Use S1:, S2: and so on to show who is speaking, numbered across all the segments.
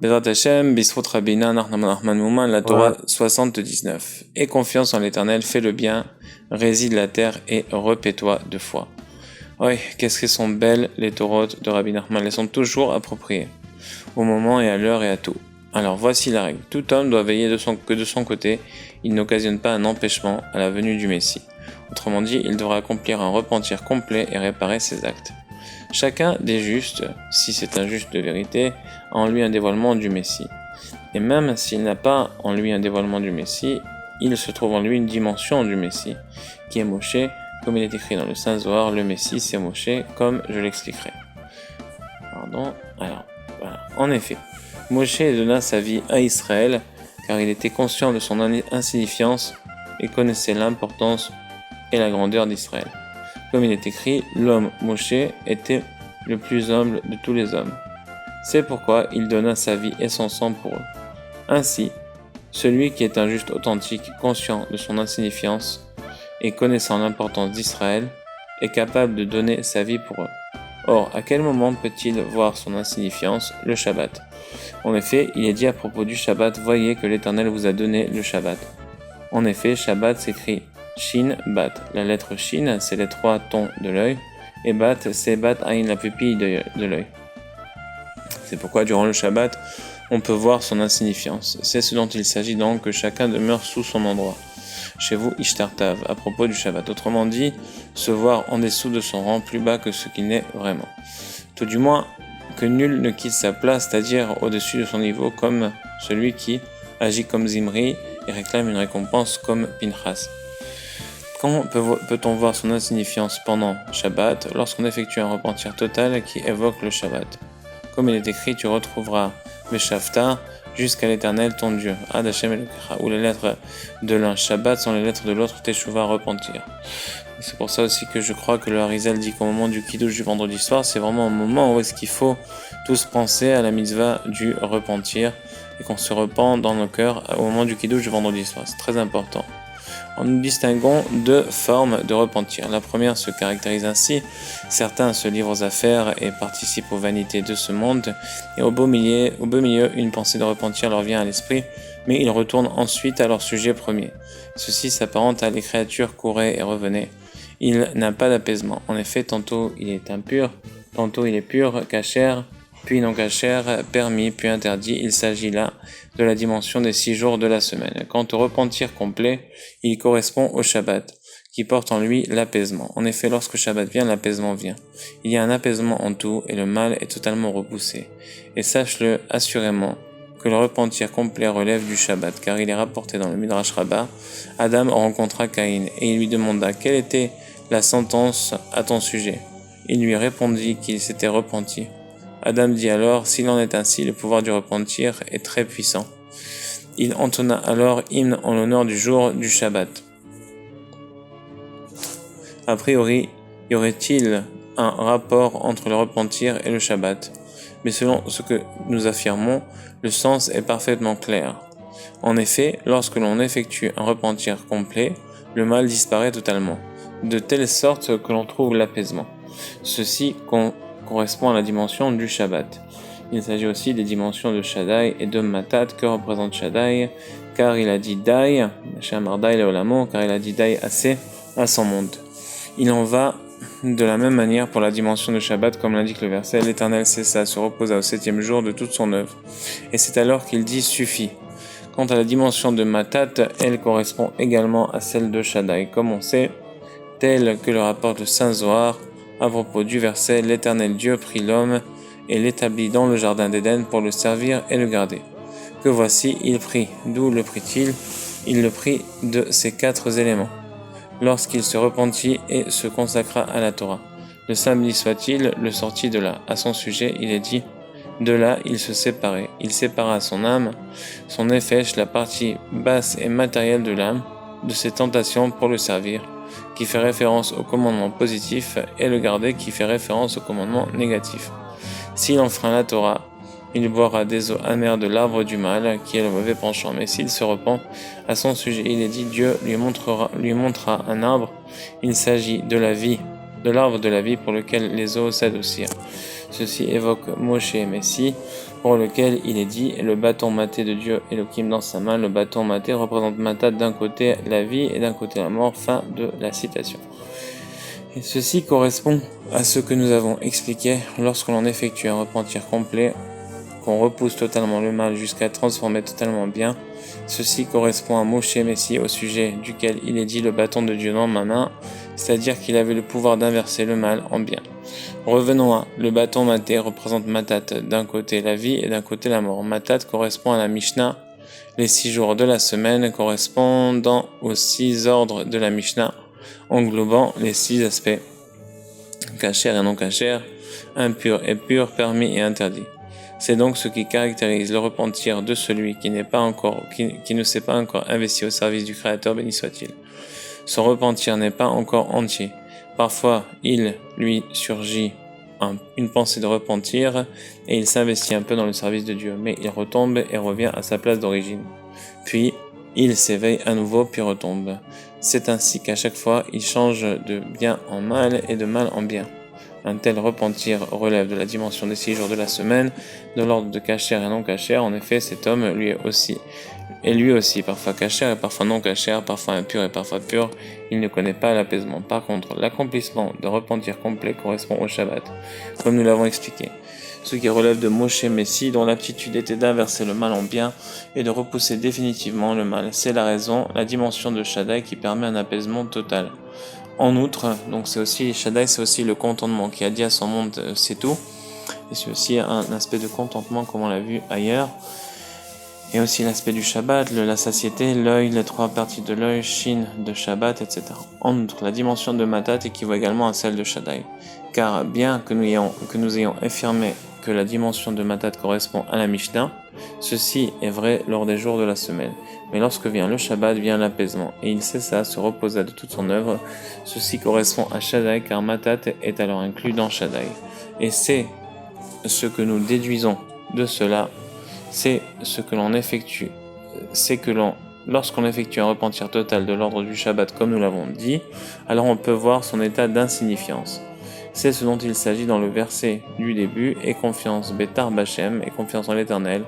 S1: Bezrat Hashem, Bisrout Rabina, Nachman Nachman Mouman, la Torah 79. Aie confiance en l'Éternel, fais le bien, réside la terre et repais-toi 2 fois. Oui, qu'est-ce qu'elles sont belles les Torahs de Rabbi Nachman, elles sont toujours appropriées, au moment et à l'heure et à tout. Alors voici la règle, tout homme doit veiller que de son côté, il n'occasionne pas un empêchement à la venue du Messie. Autrement dit, il devra accomplir un repentir complet et réparer ses actes. Chacun des justes, si c'est un juste de vérité, a en lui un dévoilement du Messie. Et même s'il n'a pas en lui un dévoilement du Messie, il se trouve en lui une dimension du Messie, qui est Moshe, comme il est écrit dans le Saint Zohar, le Messie c'est Moshe, comme je l'expliquerai. Alors, voilà. En effet, Moshe donna sa vie à Israël, car il était conscient de son insignifiance et connaissait l'importance et la grandeur d'Israël. Comme il est écrit, l'homme Moshe était le plus humble de tous les hommes. C'est pourquoi il donna sa vie et son sang pour eux. Ainsi, celui qui est un juste authentique, conscient de son insignifiance et connaissant l'importance d'Israël, est capable de donner sa vie pour eux. Or, à quel moment peut-il voir son insignifiance? Le Shabbat. En effet, il est dit à propos du Shabbat, voyez que l'Éternel vous a donné le Shabbat. En effet, Shabbat s'écrit Shin, Bat. La lettre Shin, c'est les 3 tons de l'œil, et Bat, c'est Bat Ain, la pupille de l'œil. C'est pourquoi durant le Shabbat, on peut voir son insignifiance. C'est ce dont il s'agit donc, que chacun demeure sous son endroit. Chez vous, Ishtartav, à propos du Shabbat. Autrement dit, se voir en dessous de son rang, plus bas que ce qu'il n'est vraiment. Tout du moins, que nul ne quitte sa place, c'est-à-dire au-dessus de son niveau, comme celui qui agit comme Zimri et réclame une récompense comme Pinchas. Quand peut-on voir son insignifiance pendant Shabbat? Lorsqu'on effectue un repentir total qui évoque le Shabbat. Comme il est écrit, tu retrouveras Meshavta jusqu'à l'Éternel ton Dieu, Ad Hashem Elokecha, où les lettres de l'un Shabbat sont les lettres de l'autre Teshuva, repentir. C'est pour ça aussi que je crois que le Harizal dit qu'au moment du Kiddush du vendredi soir, c'est vraiment un moment où est-ce qu'il faut tous penser à la mitzvah du repentir et qu'on se repent dans nos cœurs au moment du Kiddush du vendredi soir. C'est très important. Nous distinguons 2 formes de repentir. La première se caractérise ainsi, certains se livrent aux affaires et participent aux vanités de ce monde, et au beau milieu, une pensée de repentir leur vient à l'esprit, mais ils retournent ensuite à leur sujet premier. Ceci s'apparente à les créatures couraient et revenaient. Il n'a pas d'apaisement. En effet, tantôt il est impur, tantôt il est pur, cachère, puis non cachère, permis, puis interdit. Il s'agit là de la dimension des 6 jours de la semaine. Quant au repentir complet, il correspond au Shabbat, qui porte en lui l'apaisement. En effet, lorsque Shabbat vient, l'apaisement vient. Il y a un apaisement en tout, et le mal est totalement repoussé. Et sache-le assurément, que le repentir complet relève du Shabbat, car il est rapporté dans le Midrash Rabbah, Adam rencontra Caïn, et il lui demanda quelle était la sentence à ton sujet. Il lui répondit qu'il s'était repenti. Adam dit alors, s'il en est ainsi, le pouvoir du repentir est très puissant. Il entonna alors hymne en l'honneur du jour du Shabbat. A priori, y aurait-il un rapport entre le repentir et le Shabbat? Mais selon ce que nous affirmons, le sens est parfaitement clair. En effet, lorsque l'on effectue un repentir complet, le mal disparaît totalement, de telle sorte que l'on trouve l'apaisement. Ceci correspond à la dimension du Shabbat. Il s'agit aussi des dimensions de Shaddai et de Matat que représente Shaddai, car il a dit Dai, car il a dit Dai assez à son monde. Il en va de la même manière pour la dimension de Shabbat, comme l'indique le verset, l'Éternel cessa, se reposa au 7e jour de toute son œuvre. Et c'est alors qu'il dit suffit. Quant à la dimension de Matat, elle correspond également à celle de Shaddai, comme on sait, tel que le rapporte le Saint Zohar, à propos du verset, l'Éternel Dieu prit l'homme et l'établit dans le jardin d'Éden pour le servir et le garder. Que voici, il prit. D'où le prit-il? Il le prit de ces 4 éléments. Lorsqu'il se repentit et se consacra à la Torah. Le saint béni soit-il, le sortit de là. À son sujet, il est dit, de là, il se séparait. Il sépara son âme, son nefesh, la partie basse et matérielle de l'âme, de ses tentations pour le servir, qui fait référence au commandement positif, et le garder, qui fait référence au commandement négatif. S'il enfreint la Torah, il boira des eaux amères de l'arbre du mal, qui est le mauvais penchant. Mais s'il se repent, à son sujet, il est dit, Dieu lui montrera un arbre. Il s'agit de la vie de l'arbre de la vie pour lequel les eaux s'adoucirent. Ceci évoque Moshe et Messie, pour lequel il est dit, le bâton maté de Dieu Elohim dans sa main. Le bâton maté représente Matat d'un côté la vie et d'un côté la mort. Fin de la citation. Et ceci correspond à ce que nous avons expliqué lorsque l'on effectue un repentir complet, qu'on repousse totalement le mal jusqu'à transformer totalement bien. Ceci correspond à Moshe Messie au sujet duquel il est dit le bâton de Dieu dans ma main, c'est-à-dire qu'il avait le pouvoir d'inverser le mal en bien. Revenons à le bâton maté représente Matat d'un côté la vie et d'un côté la mort. Matat correspond à la Mishnah, les 6 jours de la semaine correspondant aux 6 ordres de la Mishnah, englobant les 6 aspects, kasher et non kasher, impur et pur, permis et interdit. C'est donc ce qui caractérise le repentir de celui qui ne s'est pas encore investi au service du Créateur, béni soit-il. Son repentir n'est pas encore entier. Parfois, il lui surgit une pensée de repentir et il s'investit un peu dans le service de Dieu, mais il retombe et revient à sa place d'origine. Puis, il s'éveille à nouveau puis retombe. C'est ainsi qu'à chaque fois, il change de bien en mal et de mal en bien. Un tel repentir relève de la dimension des 6 jours de la semaine, de l'ordre de kasher et non kasher. En effet, cet homme lui aussi parfois kasher et parfois non kasher, parfois impur et parfois pur. Il ne connaît pas l'apaisement. Par contre, l'accomplissement de repentir complet correspond au Shabbat, comme nous l'avons expliqué. Ce qui relève de Moshe Messie, dont l'aptitude était d'inverser le mal en bien et de repousser définitivement le mal. C'est la raison, la dimension de Shaddai qui permet un apaisement total. En outre, donc Shaddai, c'est aussi le contentement qui a dit à son monde c'est tout. Et c'est aussi un aspect de contentement comme on l'a vu ailleurs. Et aussi l'aspect du Shabbat, la satiété, l'œil, les 3 parties de l'œil, Shin de Shabbat, etc. En outre, la dimension de Matat équivaut également à celle de Shaddai. Car bien que nous ayons affirmé que la dimension de Matat correspond à la Mishnah, ceci est vrai lors des jours de la semaine. Mais lorsque vient le Shabbat, vient l'apaisement, et il cessa, se reposa de toute son œuvre. Ceci correspond à Shaddai, car Matat est alors inclus dans Shaddai. Et c'est ce que nous déduisons de cela, c'est ce que l'on effectue. Lorsqu'on effectue un repentir total de l'ordre du Shabbat, comme nous l'avons dit, alors on peut voir son état d'insignifiance. C'est ce dont il s'agit dans le verset du début, et confiance Betar Bachem, et confiance en l'Éternel,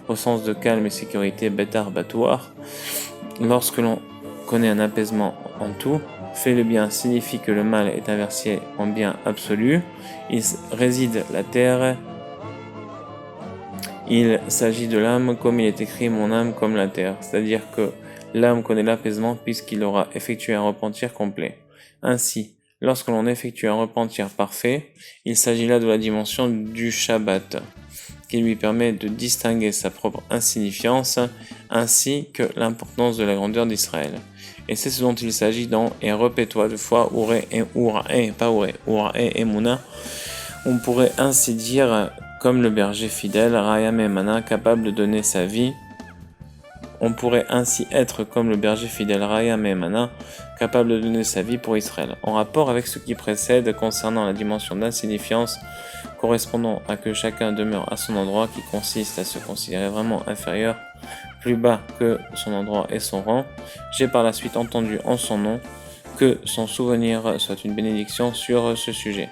S1: au sens de calme et sécurité Betar Batouar. Lorsque l'on connaît un apaisement en tout, fait le bien signifie que le mal est inversé en bien absolu, il réside la terre, il s'agit de l'âme comme il est écrit mon âme comme la terre, c'est-à-dire que l'âme connaît l'apaisement puisqu'il aura effectué un repentir complet. Ainsi, lorsque l'on effectue un repentir parfait, il s'agit là de la dimension du Shabbat, qui lui permet de distinguer sa propre insignifiance, ainsi que l'importance de la grandeur d'Israël. Et c'est ce dont il s'agit dans « Et repais-toi deux fois, Ouré et Ouraé », pas Ouré, Ouraé et Mouna. On pourrait ainsi dire, comme le berger fidèle, Rayam et Mana, capable de donner sa vie. On pourrait ainsi être comme le berger fidèle Rayam et Mana, capable de donner sa vie pour Israël. En rapport avec ce qui précède concernant la dimension d'insignifiance, correspondant à que chacun demeure à son endroit, qui consiste à se considérer vraiment inférieur, plus bas que son endroit et son rang, j'ai par la suite entendu en son nom que son souvenir soit une bénédiction sur ce sujet.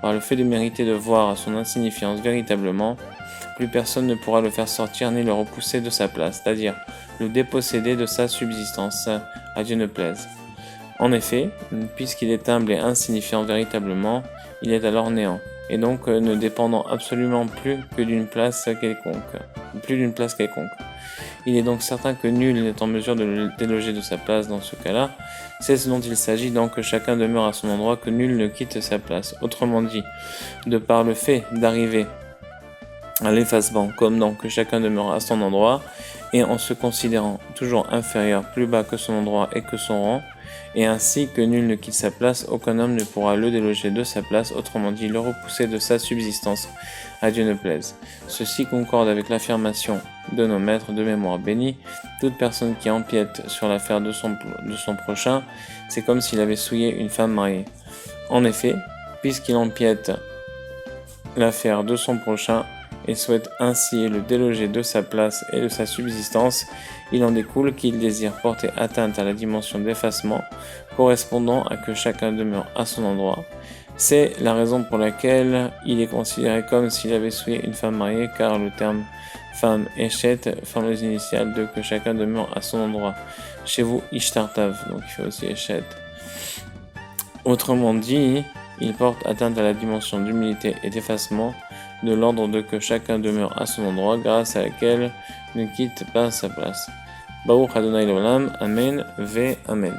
S1: Par le fait de mériter de voir son insignifiance véritablement, plus personne ne pourra le faire sortir ni le repousser de sa place, c'est-à-dire le déposséder de sa subsistance, à Dieu ne plaise. En effet, puisqu'il est humble et insignifiant véritablement, il est alors néant, et donc ne dépendant absolument plus d'une place quelconque. Il est donc certain que nul n'est en mesure de le déloger de sa place dans ce cas-là. C'est ce dont il s'agit donc que chacun demeure à son endroit, que nul ne quitte sa place. Autrement dit, de par le fait d'arriver à l'effacement, comme donc que chacun demeure à son endroit, et en se considérant toujours inférieur, plus bas que son endroit et que son rang, et ainsi que nul ne quitte sa place, aucun homme ne pourra le déloger de sa place, autrement dit le repousser de sa subsistance, à Dieu ne plaise. Ceci concorde avec l'affirmation de nos maîtres de mémoire bénis, toute personne qui empiète sur l'affaire de son prochain, c'est comme s'il avait souillé une femme mariée. En effet, puisqu'il empiète l'affaire de son prochain, et souhaite ainsi le déloger de sa place et de sa subsistance, il en découle qu'il désire porter atteinte à la dimension d'effacement, correspondant à que chacun demeure à son endroit, C'est la raison pour laquelle il est considéré comme s'il avait souillé une femme mariée, car le terme femme Eshet forme les initiales de que chacun demeure à son endroit. Chez vous, Ishtartav, donc il fait aussi Eshet. Autrement dit, il porte atteinte à la dimension d'humilité et d'effacement de l'ordre de que chacun demeure à son endroit, grâce à laquelle ne quitte pas sa place. Baruch Adonai l'Olam, Amen, Ve Amen.